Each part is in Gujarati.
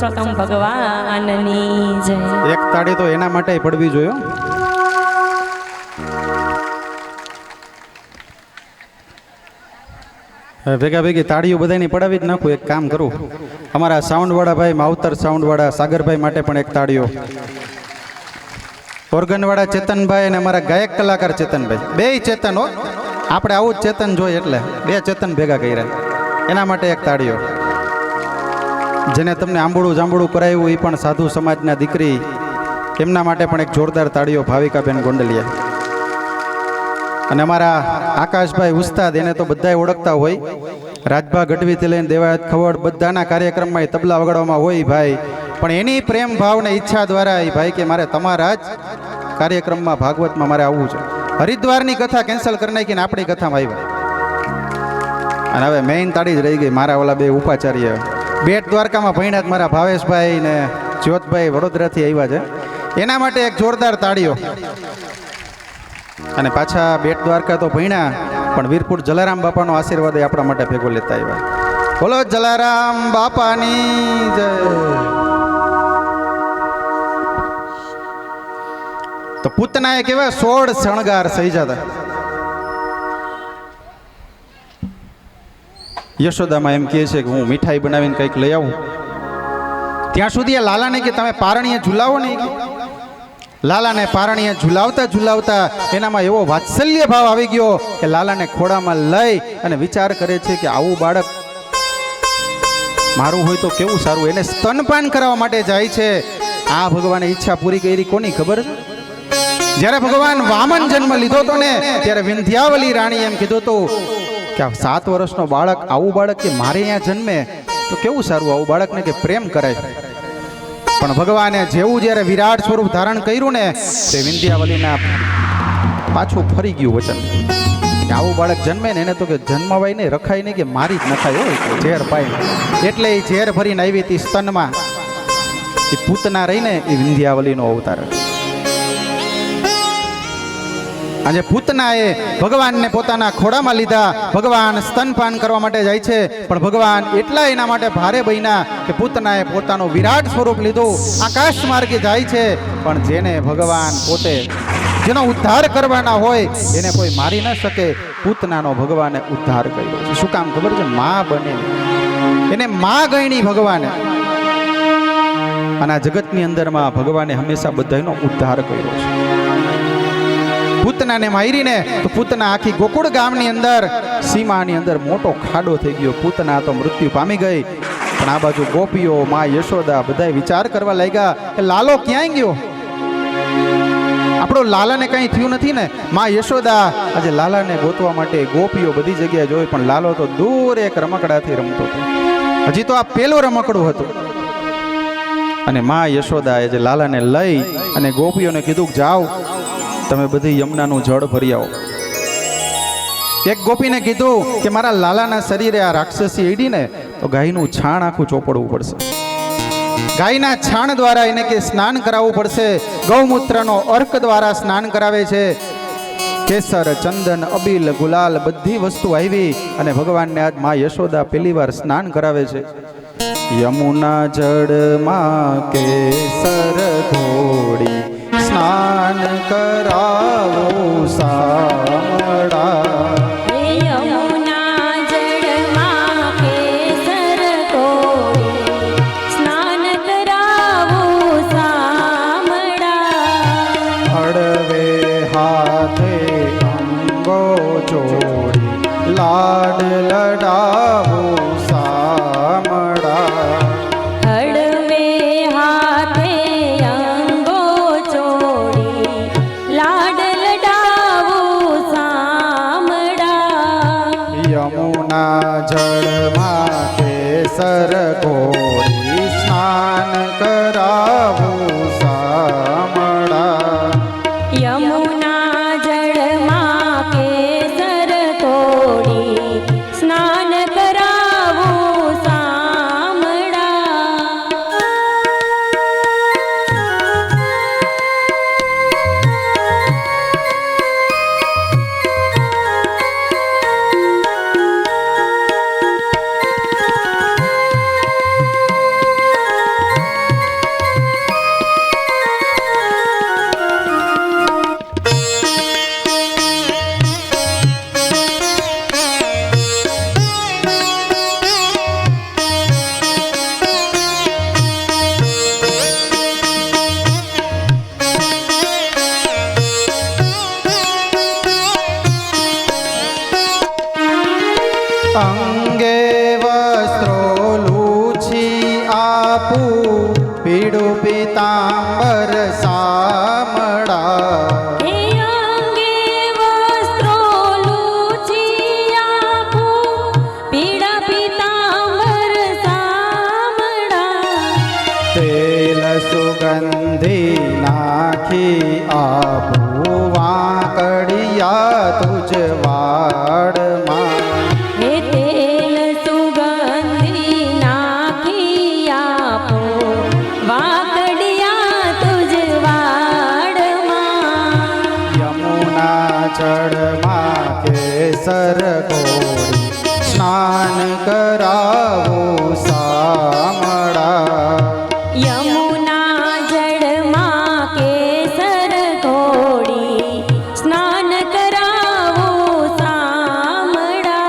પુરુષોત્તમ ભગવાનની જય. એક તાળી તો એના માટે પડવી જોઈએ. ભેગા ભેગી તાળીઓ બધાની પડાવી જ નાખું. એક કામ કરું, અમારા સાઉન્ડવાળા ભાઈ, માવતર સાઉન્ડવાળા સાગરભાઈ માટે પણ એક તાળીઓ. ઓર્ગનવાળા ચેતનભાઈ અને અમારા ગાયક કલાકાર ચેતનભાઈ, બે ચેતન હો, આપણે આવું જ ચેતન જોઈએ એટલે બે ચેતન ભેગા કર્યા, એના માટે એક તાળીઓ. જેને તમને આંબોળું જાંબોળું કરાવ્યું એ પણ સાધુ સમાજના દીકરી, એમના માટે પણ એક જોરદાર તાળીઓ ભાવિકાબેન ગોંડલિયા. અને અમારા આકાશભાઈ ઉસ્તાદ, એને તો બધાય ઓળખતા હોય, રાજભા ગઢવીથી લઈને દેવાયત ખવડ બધાના કાર્યક્રમમાં એ તબલા વગાડવામાં હોય ભાઈ, પણ એની પ્રેમ ભાવને ઈચ્છા દ્વારા એ ભાઈ કે મારે તમારા જ કાર્યક્રમમાં ભાગવતમાં મારે આવવું છે. હરિદ્વારની કથા કેન્સલ કરી નાખીને આપણી કથામાં આવ્યા. અને હવે મેઇન તાળી જ રહી ગઈ, મારા ઓલા બે ઉપાચાર્ય બેટ દ્વારકામાં ભણ્યા મારા ભાવેશભાઈ ને જ્યોતભાઈ વડોદરાથી આવ્યા છે, એના માટે એક જોરદાર તાળીઓ. અને પાછા બેટ દ્વારકા તો ભણ્યા, પણ વીરપુર જલારામ બાપાનો આશીર્વાદ આપણા માટે ભેગો લેતા આવ્યા. બોલો જલારામ બાપાની જય. તો પૂતનાએ કેવા 16 શણગાર સહી. યશોદામાં એમ કહે છે કે હું મીઠાઈ બનાવીને કંઈક લઈ આવું, ત્યાં સુધી આ લાલાને કે તમે પારણીએ ઝુલાવો નહીં. લાલાને પારણીએ ઝુલાવતા ઝુલાવતા એનામાં એવો વાત્સલ્ય ભાવ આવી ગયો કે લાલાને ખોડામાં લઈ અને વિચાર કરે છે કે આવું બાળક મારું હોય તો કેવું સારું. એને સ્તનપાન કરાવવા માટે જાય છે. આ ભગવાને ઈચ્છા પૂરી કરી કોની ખબર છે? જ્યારે ભગવાન વામન જન્મ લીધો હતો ને, ત્યારે વિંધ્યાવલી રાણી એમ કીધું હતું કે આ 7 વર્ષનો બાળક, આવું બાળક કે મારે અહીંયા જન્મે તો કેવું સારું, આવું બાળકને કે પ્રેમ કરે. પણ ભગવાને જેવું જ્યારે વિરાટ સ્વરૂપ ધારણ કર્યું ને, તે વિંધ્યાવલીના પાછું ફરી ગયું વચન કે આવું બાળક જન્મે ને એને તો કે જન્મવાય નહીં, રખાય નહીં, કે મારી જ નખાય હોય, ઝેર પાય. એટલે એ ઝેર ભરીને આવી હતી સ્તનમાં. એ પૂતના રહીને એ વિંધ્યાવલીનો અવતાર. આજે પૂતનાએ ભગવાનને પોતાના ખોડામાં લીધા. ભગવાન સ્તનપાન કરવા માટે જાય છે, પણ ભગવાન એટલા એના માટે ભારે બન્યા કે પૂતનાએ પોતાનું વિરાટ સ્વરૂપ લીધું, આકાશ માર્ગે જાય છે. પણ જેને ભગવાન પોતે જેનો ઉદ્ધાર કરવાના હોય એને કોઈ મારી ન શકે. પૂતનાનો ભગવાને ઉદ્ધાર કર્યો છે. શું કામ ખબર છે? માં બને એને માં ગણી ભગવાને. અને આ જગતની અંદરમાં ભગવાને હંમેશા બધાનો ઉદ્ધાર કર્યો છે. પૂતનાને મારીને તો પૂતના આખી ગોકુળ ગામની અંદર સીમાની અંદર મોટો ખાડો થઈ ગયો. પૂતના તો મૃત્યુ પામી ગઈ. પણ આ બાજુ ગોપીઓ, માં યશોદા બધા વિચાર કરવા લાગ્યા કે લાલો ક્યાંય ગયો? આપણો લાલાને કંઈ થયું નથી ને? માં યશોદા આજે લાલાને ગોતવા માટે ગોપીઓ બધી જગ્યાએ જોઈ, પણ લાલો તો દૂર એક રમકડાથી રમતો હતો. હજી તો આ પેલું રમકડું હતું. અને માં યશોદાએ જે લાલાને લઈ અને ગોપીઓને કીધું જાઓ તમે બધી યમુનાનું જળ ભરી આવો. એક ગોપીને કીધું કે મારા લાલાના શરીરે આ રાક્ષસી એડીને તો ગાયનું છાણ આખું ચોપડવું પડશે. ગાયના છાણ દ્વારા એને કે સ્નાન કરાવવું પડશે. ગૌમૂત્રનો અર્ક દ્વારા સ્નાન કરાવે છે. કેસર, ચંદન, અબીલ, ગુલાલ બધી વસ્તુ આવી અને ભગવાનને આજ માં યશોદા પહેલી વાર સ્નાન કરાવે છે. યમુના જળમાં કેસર ઘોડી સ્નાન કરાવો સામડા. યમુના જળમાં કેસર ઘોડી સ્નાન કરાવો સામડા. હળવે હાથે અંગો જોડી લાડ લડાવો સામડા. હળવે હાથે અંગો ચોડી લાડ લડાવો સામડા. યમુના જળમાં કેસર ઘોડી સ્નાન કરાવો સામડા. યમુના જળમાં કેસર ઘોડી સ્નાન કરાવો સામડા. આપું પીળું પીતાંબર સામડા હે અંગે વસ્ત્રો લૂછી આપું પીળા પીતાંબર સામડા તેલ સુગંધી નાખી આપું વાંકડિયા તુજ વાડમાં હે તેલ સુગંધી નાખી આપો વાકડિયા તુજ વાડમાં યમુના જળમાં કેસર ઘોડી સ્નાન કરાવું સામડા યમુના જળમાં કેસર ઘોડી સ્નાન કરાવો સામડા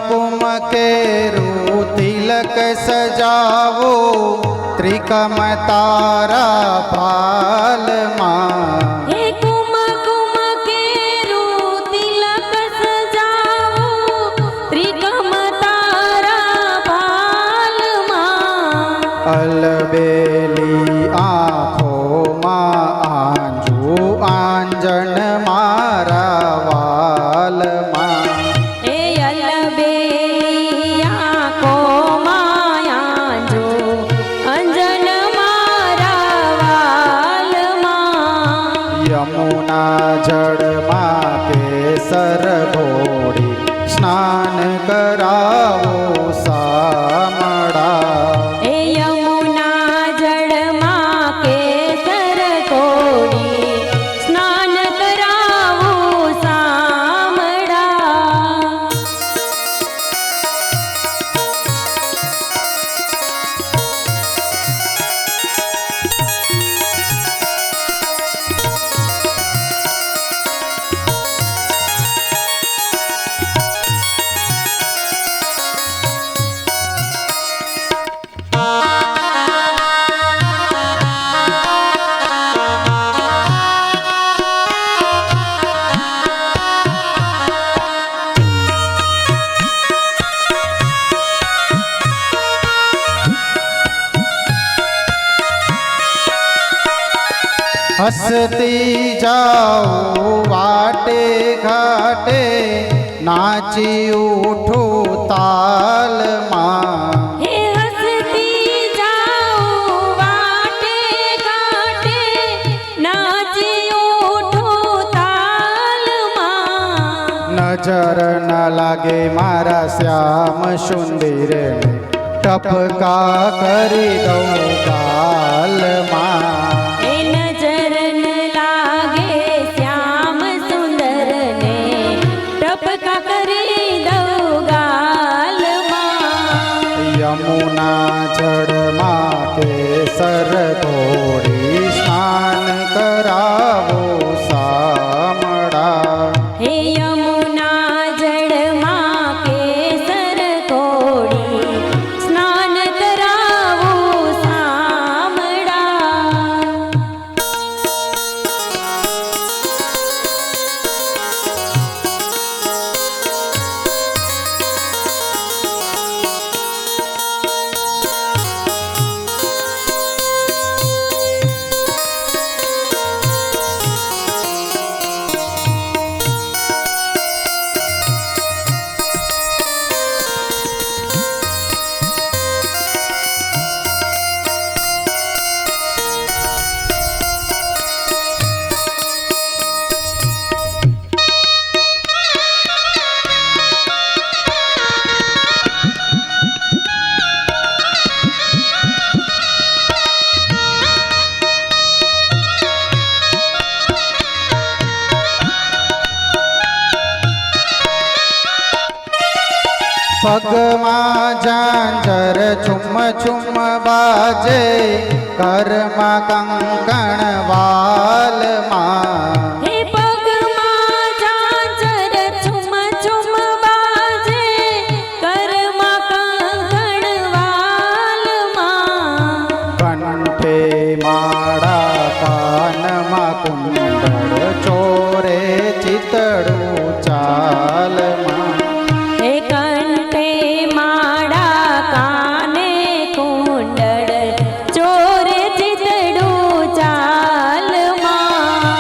कुम केरू तिलक सजावो त्रिकम तारा पाल मां હે કુમકુમ કેરું તિલક સજાવો ત્રિકમ તારા ભાલમાં अलबेली आँखों आंजू आंजन मारा वाल मां હે અલબેલી આંખોમાં આંજો અંજન મારા વાલમાં यमुना जड़मा केसर घोड़ी स्नान करावो सामड़ा હે યમુના જળમાં કેસર ઘોડી સ્નાન કરાવું સામડા हसती जाओ वाटे घाटे नाची उठो ताल मां હે હસતી જાઓ વાટે ઘાટે નાચી ઉઠો તાલમાં नजर न लागे मारा श्याम सुंदर टपका करी दऊं गाल मां એ નજર ન લાગે શ્યામ સુંદરને ટપકા કરી દઉં ગાલમાં यमुना जड़मा केसर घोड़ी स्नान करावो सामड़ा હે યમુના જળમાં કેસર ઘોડી સ્નાન કરાવું સામડા પગમાં ઝાંઝર છુમ છુમ બાજે, કરમાં કંકણ વાલમાં. હે પગમાં ઝાંઝર છુમ છુમ બાજે, કરમાં કંકણ વાલમાં. કંઠે માળા, કાનમાં કુંડળ, ચોરે ચિતડું ચાલમાં. હે કંઠે માળા, કાને કુંડળ, ચોરે ચિતડું ચાલમાં.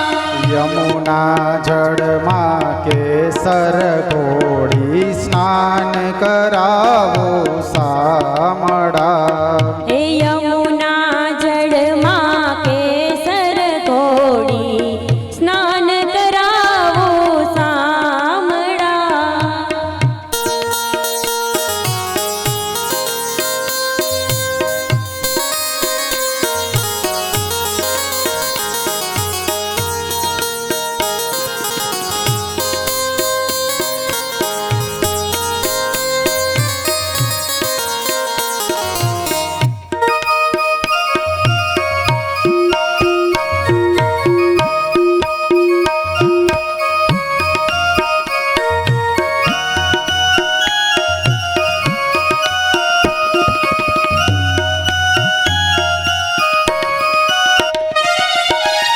યમુના જળમાં કેસર ઘોડી, સ્નાન કરાવો સામડા. હે યમુના જળમાં કેસર ઘોડી, સ્નાન કરાવો સામડા.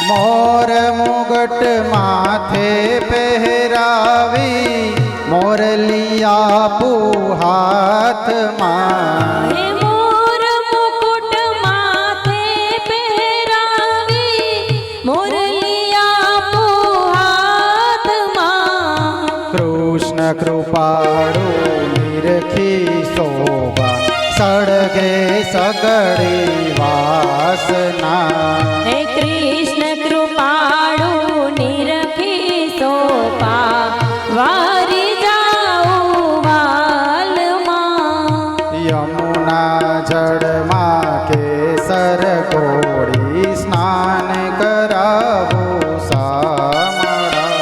મોર મુગટ માથે પહેરાવી, મોરલિયા હાથમાં. હે મોર મુકુટ માથે પહેરાવી, મોરલિયા હાથમાં. કૃષ્ણ કૃપાળુ નિરખી શોભા, સળગે સગડી વાસના. હે કૃષ્ણ કૃપાળુ નિરખી શોભા, વારી જાઉં વાલમાં. યમુના જળમાં કેસર ઘોડી, સ્નાન કરાવો સામડા.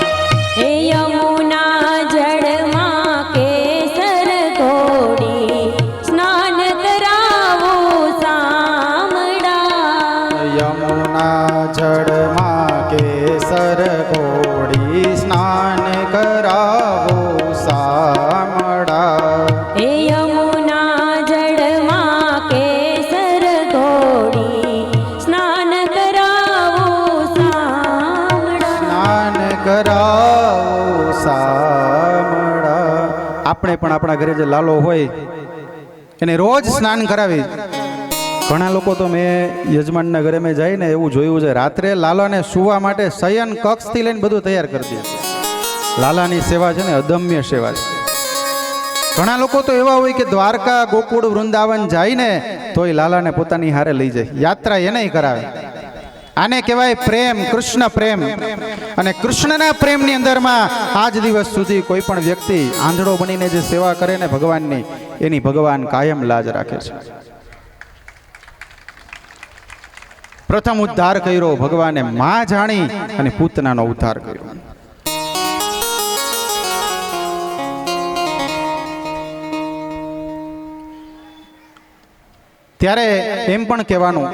હે યમુના જળમાં કેસર ઘોડી, સ્નાન કરાવો સામડા. યમુના જળમાં કેસર ઘોડી, સ્નાન કરાવો સામડા. હે યમુના જળમાં કેસર ઘોડી, સ્નાન કરાવો સામડા. સ્નાન કરાવો સામડા. આપણે પણ આપણા ઘરે જે લાલો હોય એને રોજ સ્નાન કરાવી. ઘણા લોકો તો મેં યજમાનના ઘરે મેં જઈને એવું જોયું છે, રાત્રે લાલાને સુવા માટે શયન કક્ષથી લઈને બધું તૈયાર કરી દે. લાલાની સેવા છે ને અદમ્ય સેવા છે. ઘણા લોકો તો એવા હોય કે દ્વારકા, ગોકુળ, વૃંદાવન જાય ને તોય લાલાને પોતાની હારે લઈ જાય, યાત્રા એને કરાવે. આને કહેવાય પ્રેમ, કૃષ્ણ પ્રેમ. અને કૃષ્ણના પ્રેમની અંદરમાં આજ દિવસ સુધી કોઈ પણ વ્યક્તિ આંધળો બનીને જે સેવા કરે ને ભગવાનની, એની ભગવાન કાયમ લાજ રાખે છે. પ્રથમ ઉદ્ધાર કર્યો ભગવાને માં જાણી અને પૂતનાનો ઉદ્ધાર કર્યો. ત્યારે એમ પણ કહેવાનું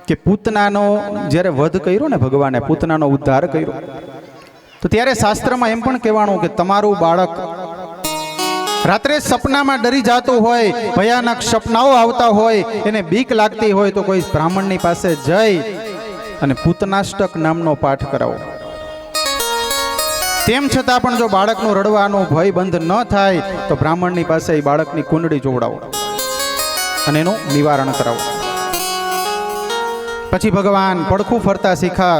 કે પૂતનાનો જ્યારે વધ કર્યો ને ભગવાને, પૂતનાનો ઉદ્ધાર કર્યો, તો ત્યારે શાસ્ત્રમાં એમ પણ કહેવાનું કે તમારું બાળક રાત્રે સપનામાં ડરી જતું હોય, ભયાનક સપનાઓ આવતા હોય, એને બીક લાગતી હોય, તો કોઈ બ્રાહ્મણની પાસે જઈ અને પૂતનાષ્ટક નામનો પાઠ કરાવો. તેમ છતાં પણ જો બાળકનું રડવાનું ભય બંધ ન થાય તો બ્રાહ્મણની પાસે એ બાળકની કુંડળી જોવડાવો અને એનું નિવારણ કરાવો. પછી ભગવાન પડખું ફરતા શીખા.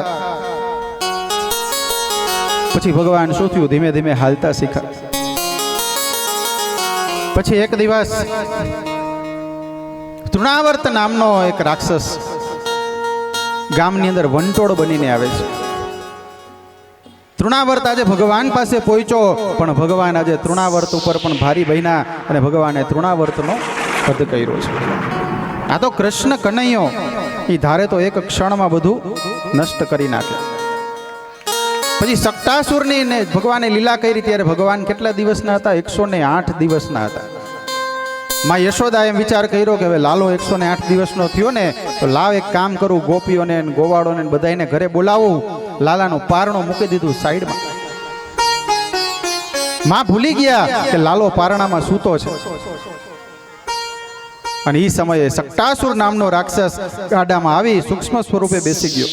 પછી ભગવાન શું થયું, ધીમે ધીમે હાલતા શીખા. પછી એક દિવસ તૃણાવર્ત નામનો એક રાક્ષસ ગામની અંદર વંટોળ બનીને આવે છે. તૃણાવર્ત આજે ભગવાન પાસે પહોંચ્યો, પણ ભગવાન આજે તૃણાવર્ત ઉપર પણ ભારી બન્યા અને ભગવાને તૃણાવર્તનો વધ કર્યો છે. આ તો કૃષ્ણ કનૈયો, એ ધારે તો એક ક્ષણમાં બધું નષ્ટ કરી નાખે. પછી સક્ટાસુરની ને ભગવાને લીલા કરી ત્યારે ભગવાન કેટલા દિવસના હતા? 108 દિવસના હતા. માં યશોદા એમ વિચાર કર્યો કે હવે લાલો 108 દિવસનો થયો ને, તો લાવ એક કામ કરું, ગોપીઓને ગોવાળોને બધાને ઘરે બોલાવું. લાલાનું પારણું મૂકી દીધું સાઈડમાં. માં ભૂલી ગયા કે લાલો પારણામાં સૂતો છે. અને એ સમયે સક્ટાસુર નામનો રાક્ષસ ગાડામાં આવી સૂક્ષ્મ સ્વરૂપે બેસી ગયો.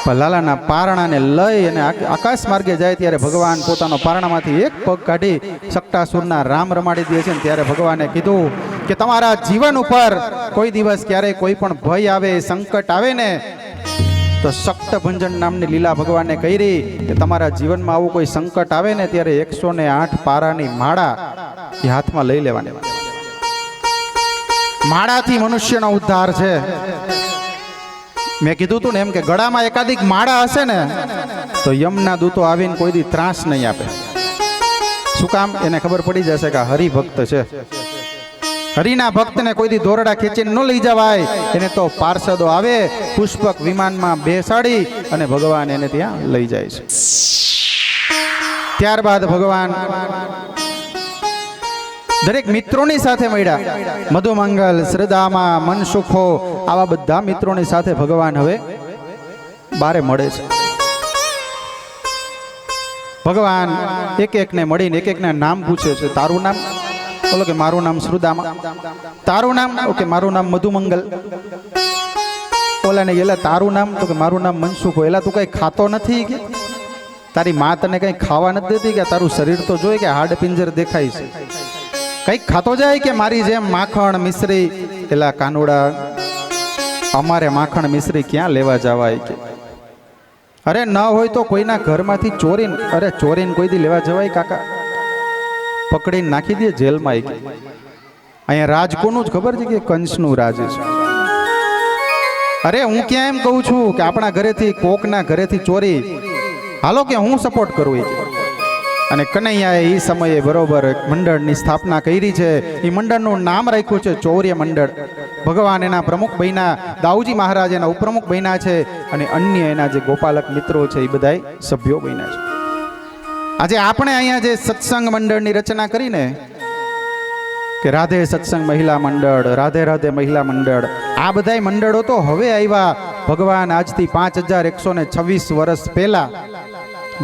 પણ લાલાના પારણાને લઈ અને આકાશ માર્ગે જાય ત્યારે ભગવાન પોતાનો પારણામાંથી એક પગ કાઢી સક્ટાસુરના રામ રમાડી દે છે. ત્યારે ભગવાને કીધું કે તમારા જીવન ઉપર કોઈ દિવસ ક્યારેય કોઈ પણ ભય આવે, સંકટ આવે ને, તો શક્તભંજન નામની લીલા ભગવાને કરી કે તમારા જીવનમાં આવું કોઈ સંકટ આવે ને ત્યારે 108 પારાની માળા એ હાથમાં લઈ લેવાની. માળાથી મનુષ્યનો ઉદ્ધાર છે. મેં કીધું તું ને એમ કે ગળામાં એકાધિક માળા હશે ને તો યમના દૂતો આવીને કોઈ દી ત્રાસ નહીં આપે. શું કામ? એને ખબર પડી જશે કે હરિભક્ત છે. હરિના ભક્તને કોઈ દી દોરડા ખેંચીને ન લઈ જવાય. એને તો પાર્ષદો આવે, પુષ્પક વિમાનમાં બેસાડી અને ભગવાન એને ત્યાં લઈ જાય છે. ત્યારબાદ ભગવાન દરેક મિત્રોની સાથે મળ્યા. મધુમંગલ, શ્રદ્ધામાં, મનસુખો, આવા બધા મિત્રોની સાથે ભગવાન હવે બારે મળે છે. ભગવાન એક એકને મળીને એક એકના નામ પૂછે છે. તારું નામ? બોલો કે મારું નામ શ્રુદામા. તારું નામ? ઓકે મારું નામ મધુમંગલ. ઓલાને એલા તારું નામ? તો કે મારું નામ મનસુખો. એલા તું કઈ ખાતો નથી કે? તારી માં તને કઈ ખાવા નથી દેતી કે? તારું શરીર તો જોઈ કે હાડ પિંજર દેખાય છે, કઈક ખાતો જાય કે મારી જેમ માખણ મિશ્રી? એલા કાનુડા, અમારે માખણ મિશ્રી ક્યાં લેવા જવાય કે? અરે ન હોય તો કોઈના ઘરમાંથી ચોરીને, અરે ચોરીને કોઈ દી લેવા જવાય કાકા? પકડીને નાખી દે જેલમાં. કે અહીંયા રાજ કોનું જ ખબર છે? કે કંસનું રાજ છે. અરે હું ક્યાં એમ કહું છું કે આપણા ઘરેથી કોકના ઘરેથી ચોરી, હાલો કે હું સપોર્ટ કરું. અને કનૈયાએ એ સમયે બરોબર મંડળની સ્થાપના કરી છે. એ મંડળનું નામ રાખ્યું છે ચૌર્ય મંડળ. ભગવાન એના પ્રમુખ બન્યા, દાઉજી મહારાજ એના ઉપપ્રમુખ બન્યા છે, અને અન્ય એના જે ગોપાલક મિત્રો છે એ બધા સભ્યો બન્યા છે. આજે આપણે અહીંયા જે સત્સંગ મંડળની રચના કરીને કે રાધે સત્સંગ મહિલા મંડળ, રાધે રાધે મહિલા મંડળ, આ બધા મંડળો તો હવે આવ્યા. ભગવાન આજથી 5126 વર્ષ પહેલા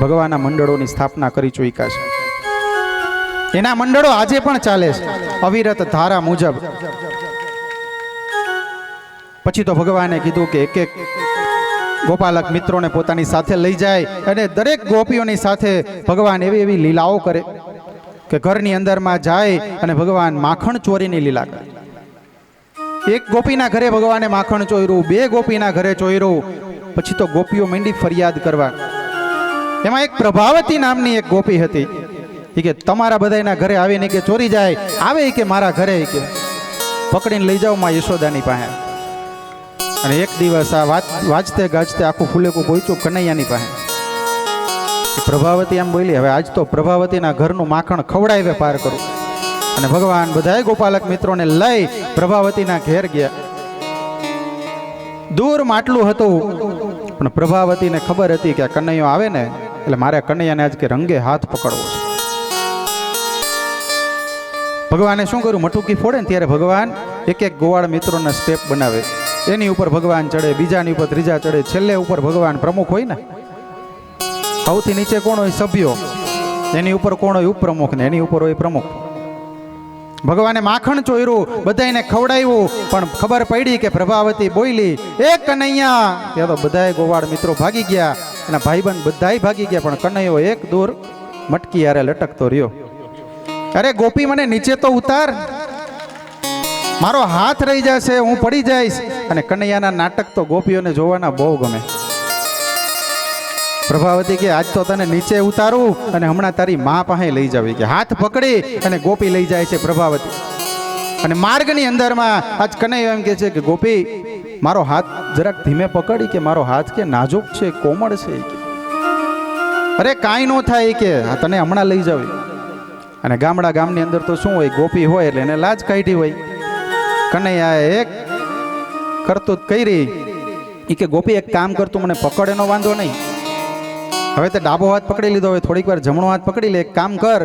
ભગવાનના મંડળોની સ્થાપના કરી ચૂક્યા છે. એના મંડળો આજે પણ ચાલે છે અવિરત ધારા મુજબ. પછી તો ભગવાને કીધું કે એક એક ગોપાલક મિત્રોને પોતાની સાથે લઈ જાય અને દરેક ગોપીઓની સાથે ભગવાન એવી એવી લીલાઓ કરે કે ઘરની અંદરમાં જાય અને ભગવાન માખણ ચોરીની લીલા કરે. એક ગોપીના ઘરે ભગવાને માખણ ચોર્યું, 2 ગોપીના ઘરે ચોર્યું. પછી તો ગોપીઓ માંડી ફરિયાદ કરવા. એમાં એક પ્રભાવતી નામની એક ગોપી હતી. એ કે તમારા બધાના ઘરે આવીને કે ચોરી જાય, આવે કે મારા ઘરે કે પકડીને લઈ જાઓ માં યશોદાની પાસે. અને એક દિવસ આ વાંચતે ગાજતે આખું ફૂલેકું પહોંચ્યું કનૈયાની પાસે. પ્રભાવતી એમ બોલી, હવે આજ તો પ્રભાવતીના ઘરનું માખણ ખવડાવે પાર કરું. અને ભગવાન બધાય ગોપાલક મિત્રોને લઈ પ્રભાવતીના ઘેર ગયા. દૂર માટલું હતું, પણ પ્રભાવતીને ખબર હતી કે આ કનૈયો આવે ને એટલે મારે કનૈયાને આજ કે રંગે હાથ પકડવો છે. ભગવાને શું કર્યું? મટુકી ફોડે ને ત્યારે ભગવાન એક એક ગોવાળ મિત્રોના સ્ટેપ બનાવે. એની ઉપર ભગવાન ચડે, બીજાની ઉપર ત્રીજા ચડે, છેલ્લે ઉપર ભગવાન પ્રમુખ હોય ને. સૌથી નીચે કોણ હોય? સભ્યો. એની ઉપર કોણ હોય? ઉપપ્રમુખ. ને એની ઉપર હોય પ્રમુખ. ભગવાને માખણ ચોર્યું, બધાને ખવડાવ્યું, પણ ખબર પડી કે પ્રભાવતી બોલી, એ કનૈયા. ત્યાં તો બધાય ગોવાળ મિત્રો ભાગી ગયા, એના ભાઈબંધ બધાય ભાગી ગયા, પણ કનૈયો એક દૂર મટકી યારે લટકતો રહ્યો. અરે ગોપી, મને નીચે તો ઉતાર, મારો હાથ રહી જશે, હું પડી જઈશ. અને કનૈયાના નાટક તો ગોપીઓને જોવાના બહુ ગમે. પ્રભાવતી કે આજ તો તને નીચે ઉતારું અને હમણાં તારી મા પાસે લઈ જાવી. કે હાથ પકડી અને ગોપી લઈ જાય છે પ્રભાવતી. અને માર્ગની અંદરમાં આજ કનૈયો એમ કે છે કે ગોપી, મારો હાથ જરાક ધીમે પકડી, કે મારો હાથ કે નાજુક છે, કોમળ છે. અરે કાંઈ ન થાય કે તને હમણાં લઈ જાવી. અને ગામની અંદર તો શું હોય, ગોપી હોય એટલે એને લાજ કાઢી હોય. કનૈયાએ એક કરતૂત કરી, એ કે ગોપી એક કામ કર, તું મને પકડે નો વાંધો નહીં, હવે તે ડાબો હાથ પકડી લીધો, હવે થોડીક વાર જમણો હાથ પકડી લે, એક કામ કર,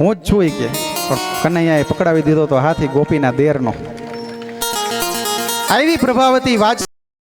હું જ છું ઈ કે. પણ કનૈયાએ પકડાવી દીધો તો હાથી ગોપીના દેરનો. આવી પ્રભાવતી વાત